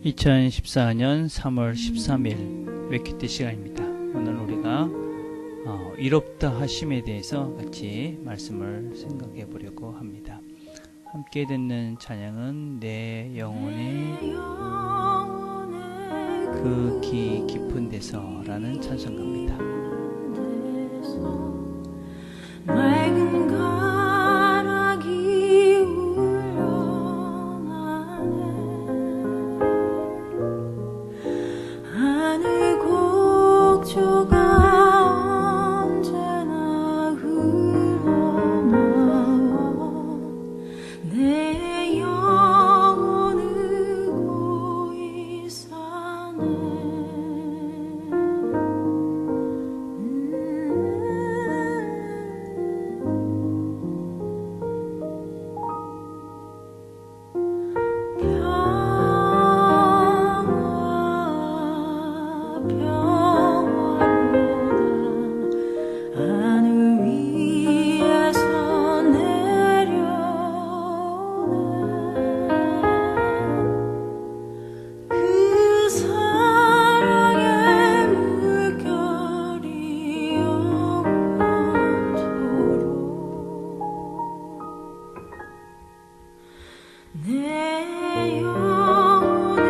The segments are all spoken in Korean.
2014년 3월 13일 웨키트 시간입니다. 오늘 우리가 의롭다 하심에 대해서 같이 말씀을 생각해 보려고 합니다. 함께 듣는 찬양은 내 영혼의 그 깊은 데서 라는 찬송가입니다. 맑은 가락이 울려나네 하늘 곡조가 언제나 흘러나와 내 영혼을 고이 싸네 내 영혼을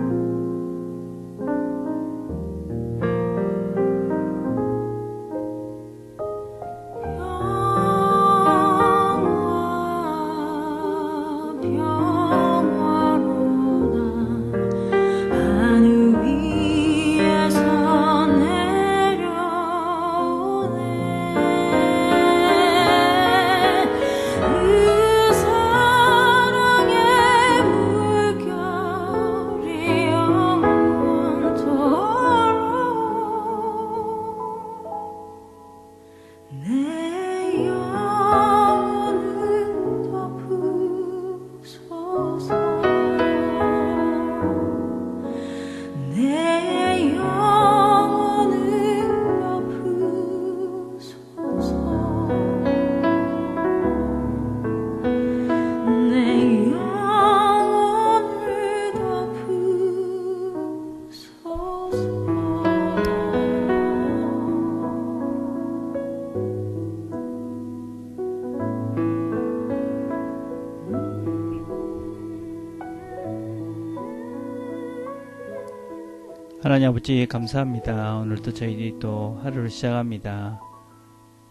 덮으소서 내 영혼을 덮으소서 내 영혼을 덮으소서 내 영혼을 덮으소서 하나님 아버지 감사합니다. 오늘도 저희들이 또 하루를 시작합니다.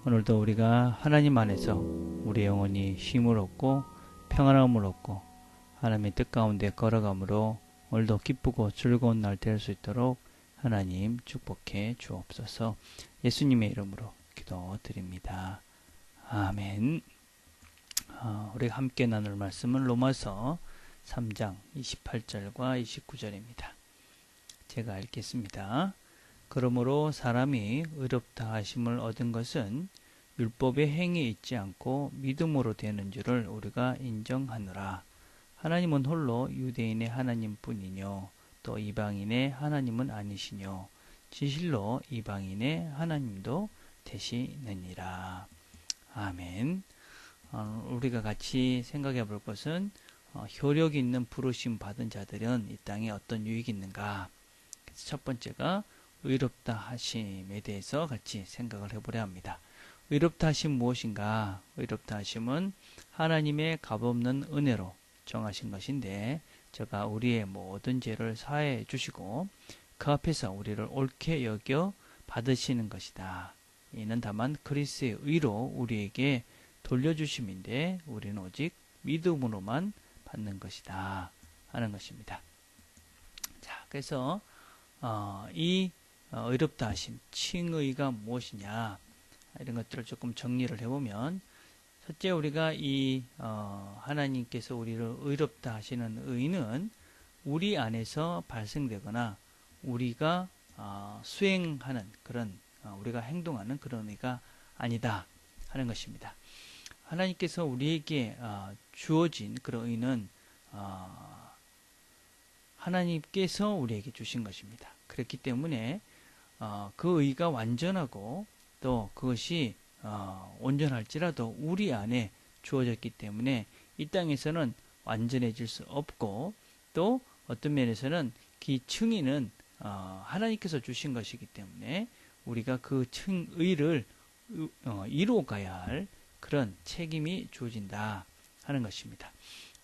오늘도 우리가 하나님 안에서 우리 영혼이 힘을 얻고 평안함을 얻고 하나님의 뜻 가운데 걸어감으로 오늘도 기쁘고 즐거운 날 될 수 있도록 하나님 축복해 주옵소서. 예수님의 이름으로 기도드립니다. 아멘. 우리가 함께 나눌 말씀은 로마서 3장 28절과 29절입니다. 제가 읽겠습니다. 그러므로 사람이 의롭다 하심을 얻은 것은 율법의 행위에 있지 않고 믿음으로 되는 줄을 우리가 인정하노라. 하나님은 홀로 유대인의 하나님뿐이뇨 또 이방인의 하나님은 아니시뇨 진실로 이방인의 하나님도 되시느니라. 아멘. 우리가 같이 생각해 볼 것은 효력 있는 부르심 받은 자들은 이 땅에 어떤 유익이 있는가. 첫 번째가 의롭다 하심에 대해서 같이 생각을 해보려 합니다. 의롭다 하심 무엇인가? 의롭다 하심은 하나님의 값없는 은혜로 정하신 것인데 저가 우리의 모든 죄를 사해 주시고 그 앞에서 우리를 옳게 여겨 받으시는 것이다. 이는 다만 그리스도의 의로 우리에게 돌려주심인데 우리는 오직 믿음으로만 받는 것이다 하는 것입니다. 자, 그래서 이 의롭다 하심, 칭의가 무엇이냐? 이런 것들을 조금 정리를 해보면, 첫째, 우리가 이 하나님께서 우리를 의롭다 하시는 의는 우리 안에서 발생되거나 우리가 수행하는 그런 우리가 행동하는 그런 의가 아니다 하는 것입니다. 하나님께서 우리에게 주어진 그런 의는 하나님께서 우리에게 주신 것입니다. 그렇기 때문에 그 의가 완전하고 또 그것이 온전할지라도 우리 안에 주어졌기 때문에 이 땅에서는 완전해질 수 없고, 또 어떤 면에서는 그 증인은 하나님께서 주신 것이기 때문에 우리가 그 의를 이루어가야 할 그런 책임이 주어진다 하는 것입니다.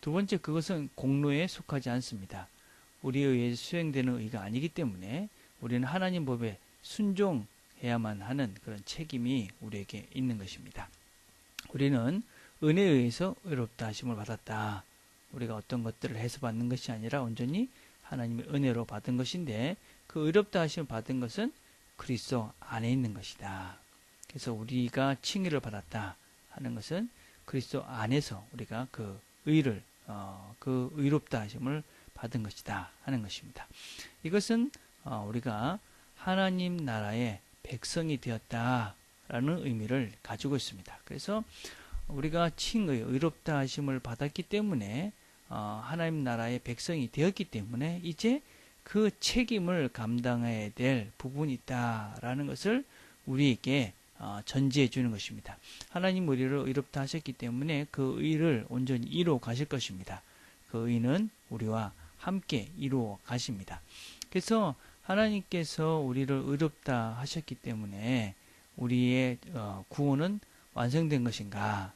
두 번째, 그것은 공로에 속하지 않습니다. 우리에 의해 수행되는 의가 아니기 때문에 우리는 하나님 법에 순종해야만 하는 그런 책임이 우리에게 있는 것입니다. 우리는 은혜에 의해서 의롭다 하심을 받았다. 우리가 어떤 것들을 해서 받는 것이 아니라 온전히 하나님의 은혜로 받은 것인데, 그 의롭다 하심을 받은 것은 그리스도 안에 있는 것이다. 그래서 우리가 칭의를 받았다 하는 것은 그리스도 안에서 우리가 그 의를 그 의롭다 하심을 받은 것이다 하는 것입니다. 이것은 우리가 하나님 나라의 백성이 되었다라는 의미를 가지고 있습니다. 그래서 우리가 칭의 의롭다 하심을 받았기 때문에 하나님 나라의 백성이 되었기 때문에 이제 그 책임을 감당해야 될 부분이 있다라는 것을 우리에게 전지해 주는 것입니다. 하나님 우리를 의롭다 하셨기 때문에 그 의를 온전히 이루어 가실 것입니다. 그 의는 우리와 함께 이루어 가십니다. 그래서 하나님께서 우리를 의롭다 하셨기 때문에 우리의 구원은 완성된 것인가?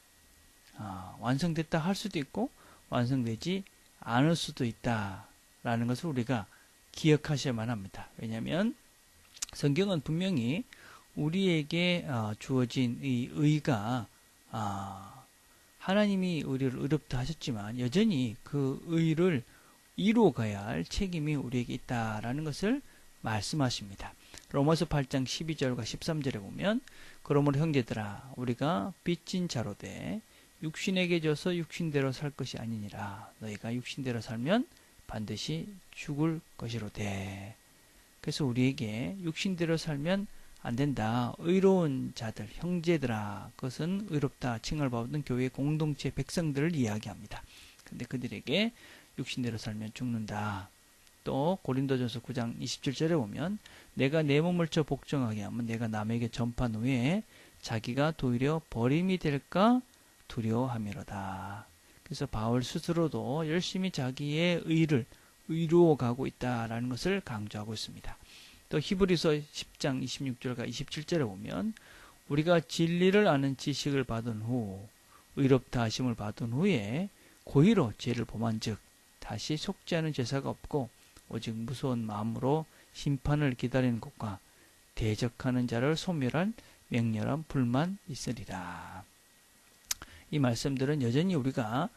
완성됐다 할 수도 있고 완성되지 않을 수도 있다라는 것을 우리가 기억하셔야만 합니다. 왜냐하면 성경은 분명히 우리에게 주어진 이 의가 하나님이 우리를 의롭다 하셨지만 여전히 그 의를 이루어가야 할 책임이 우리에게 있다라는 것을 말씀하십니다. 로마서 8장 12절과 13절에 보면, 그러므로 형제들아 우리가 빚진 자로 돼 육신에게 져서 육신대로 살 것이 아니니라. 너희가 육신대로 살면 반드시 죽을 것이로되. 그래서 우리에게 육신대로 살면 안 된다. 의로운 자들, 형제들아, 그것은 의롭다 칭을 받은 교회 공동체 백성들을 이야기합니다. 근데 그들에게 육신대로 살면 죽는다. 또 고린도전서 9장 27절에 보면, 내가 내 몸을 쳐 복종하게 하면 내가 남에게 전파한 후에 자기가 도리어 버림이 될까 두려워함이로다. 그래서 바울 스스로도 열심히 자기의 의를 이루어 가고 있다라는 것을 강조하고 있습니다. 또 히브리서 10장 26절과 27절에 보면, 우리가 진리를 아는 지식을 받은 후 의롭다 하심을 받은 후에 고의로 죄를 범한즉 다시 속지 않은 제사가 없고 오직 무서운 마음으로 심판을 기다리는 것과 대적하는 자를 소멸한 맹렬한 불만 있으리라. 이 말씀들은 여전히 우리가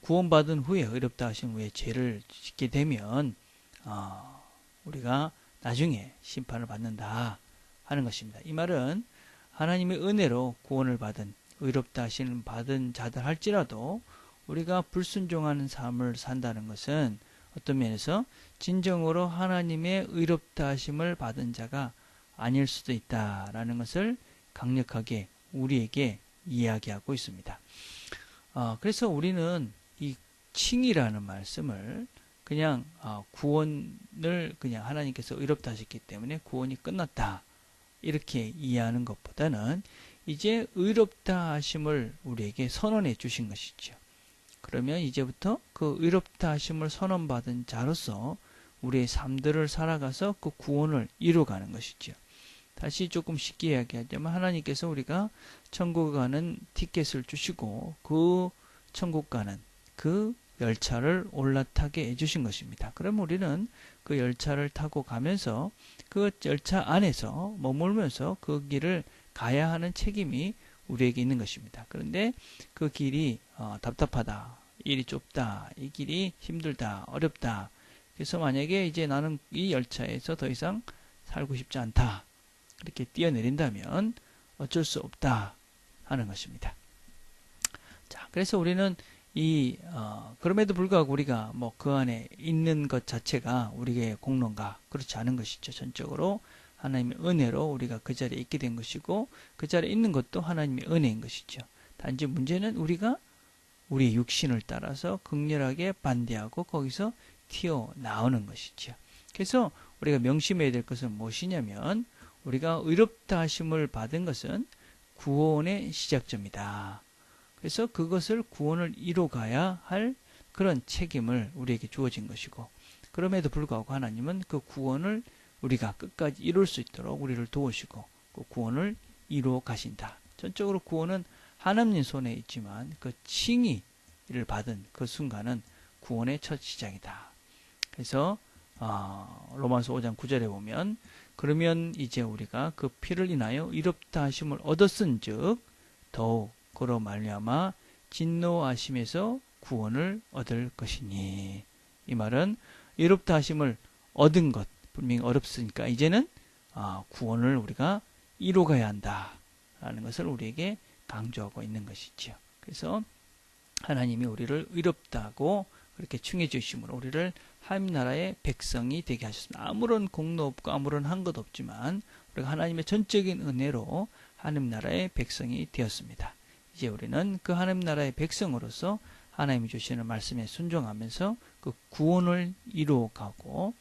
구원받은 후에 의롭다 하신 후에 죄를 짓게 되면 우리가 나중에 심판을 받는다 하는 것입니다. 이 말은 하나님의 은혜로 구원을 받은 의롭다 하시는 받은 자들 할지라도 우리가 불순종하는 삶을 산다는 것은 어떤 면에서 진정으로 하나님의 의롭다 하심을 받은 자가 아닐 수도 있다라는 것을 강력하게 우리에게 이야기하고 있습니다. 그래서 우리는 이 칭이라는 말씀을 그냥 구원을 그냥 하나님께서 의롭다 하셨기 때문에 구원이 끝났다 이렇게 이해하는 것보다는 이제 의롭다 하심을 우리에게 선언해 주신 것이죠. 그러면 이제부터 그 의롭다 하심을 선언받은 자로서 우리의 삶들을 살아가서 그 구원을 이루어가는 것이죠. 다시 조금 쉽게 이야기하자면 하나님께서 우리가 천국 가는 티켓을 주시고 그 천국 가는 그 열차를 올라타게 해주신 것입니다. 그럼 우리는 그 열차를 타고 가면서 그 열차 안에서 머물면서 그 길을 가야 하는 책임이 우리에게 있는 것입니다. 그런데 그 길이 답답하다, 일이 좁다, 이 길이 힘들다, 어렵다. 그래서 만약에 이제 나는 이 열차에서 더 이상 살고 싶지 않다, 이렇게 뛰어내린다면 어쩔 수 없다 하는 것입니다. 자, 그래서 우리는 그럼에도 불구하고 우리가 뭐 그 안에 있는 것 자체가 우리의 공로인가? 그렇지 않은 것이죠. 전적으로 하나님의 은혜로 우리가 그 자리에 있게 된 것이고, 그 자리에 있는 것도 하나님의 은혜인 것이죠. 단지 문제는 우리가 우리의 육신을 따라서 극렬하게 반대하고 거기서 튀어나오는 것이죠. 그래서 우리가 명심해야 될 것은 무엇이냐면, 우리가 의롭다 하심을 받은 것은 구원의 시작점이다. 그래서 그것을 구원을 이뤄가야 할 그런 책임을 우리에게 주어진 것이고, 그럼에도 불구하고 하나님은 그 구원을 우리가 끝까지 이룰 수 있도록 우리를 도우시고 그 구원을 이루어 가신다. 전적으로 구원은 하나님 손에 있지만 그 칭의를 받은 그 순간은 구원의 첫 시작이다. 그래서 로마서 5장 9절에 보면, 그러면 이제 우리가 그 피를 인하여 의롭다 하심을 얻었은즉 더욱 그로 말미암아 진노하심에서 구원을 얻을 것이니. 이 말은 의롭다 하심을 얻은 것 분명히 어렵으니까 이제는 구원을 우리가 이루어가야 한다라는 것을 우리에게 강조하고 있는 것이죠. 그래서 하나님이 우리를 의롭다고 그렇게 칭해 주심으로 우리를 하나님 나라의 백성이 되게 하셨습니다. 아무런 공로 없고 아무런 한 것 없지만 우리가 하나님의 전적인 은혜로 하나님 나라의 백성이 되었습니다. 이제 우리는 그 하나님 나라의 백성으로서 하나님이 주시는 말씀에 순종하면서 그 구원을 이루어가고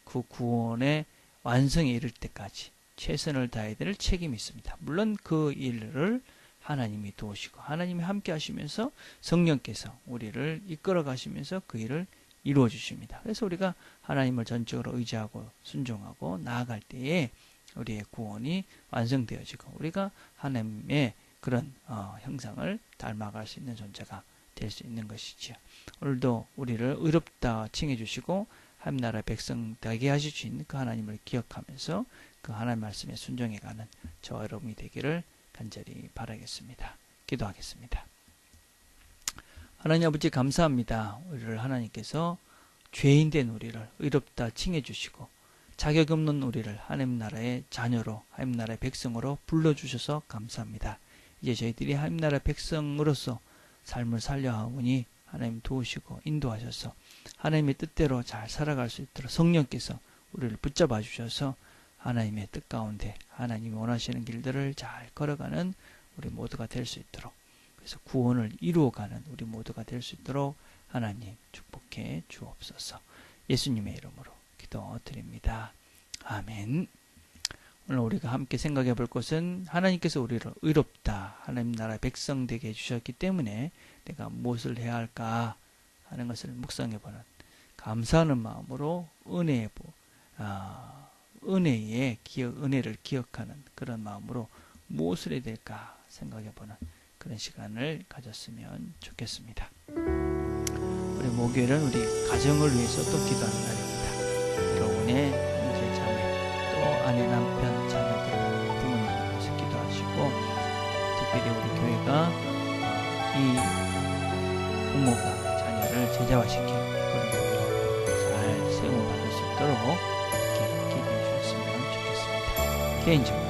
그 구원의 완성에 이를 때까지 최선을 다해야 될 책임이 있습니다. 물론 그 일을 하나님이 도우시고 하나님이 함께 하시면서 성령께서 우리를 이끌어 가시면서 그 일을 이루어 주십니다. 그래서 우리가 하나님을 전적으로 의지하고 순종하고 나아갈 때에 우리의 구원이 완성되어지고 우리가 하나님의 그런 형상을 닮아갈 수 있는 존재가 될 수 있는 것이지요. 오늘도 우리를 의롭다 칭해 주시고 하나님 나라의 백성 되게 하시는 그 하나님을 기억하면서 그 하나님 말씀에 순종해가는 저와 여러분이 되기를 간절히 바라겠습니다. 기도하겠습니다. 하나님 아버지 감사합니다. 우리를 하나님께서 죄인된 우리를 의롭다 칭해 주시고 자격 없는 우리를 하나님 나라의 자녀로 하나님 나라의 백성으로 불러주셔서 감사합니다. 이제 저희들이 하나님 나라의 백성으로서 삶을 살려하오니 하나님 도우시고 인도하셔서 하나님의 뜻대로 잘 살아갈 수 있도록 성령께서 우리를 붙잡아 주셔서 하나님의 뜻 가운데 하나님이 원하시는 길들을 잘 걸어가는 우리 모두가 될 수 있도록, 그래서 구원을 이루어가는 우리 모두가 될 수 있도록 하나님 축복해 주옵소서. 예수님의 이름으로 기도드립니다. 아멘. 오늘 우리가 함께 생각해 볼 것은 하나님께서 우리를 의롭다 하나님 나라 백성 되게 해주셨기 때문에 내가 무엇을 해야 할까 하는 것을 묵상해 보는, 감사하는 마음으로 은혜를 기억하는 그런 마음으로 무엇을 해야 될까 생각해 보는 그런 시간을 가졌으면 좋겠습니다. 우리 목요일은 우리 가정을 위해서 또 기도하는 날입니다. 여러분의 형제 자매 또 아내 남편 자녀들 부모님을 위해서 기도하시고, 특별히 우리 교회가 이 부모가 자녀를 제자화시키는 그런 부분을 잘 세움받을 수 있도록 이렇게 기도해 주셨으면 좋겠습니다. 개인적으로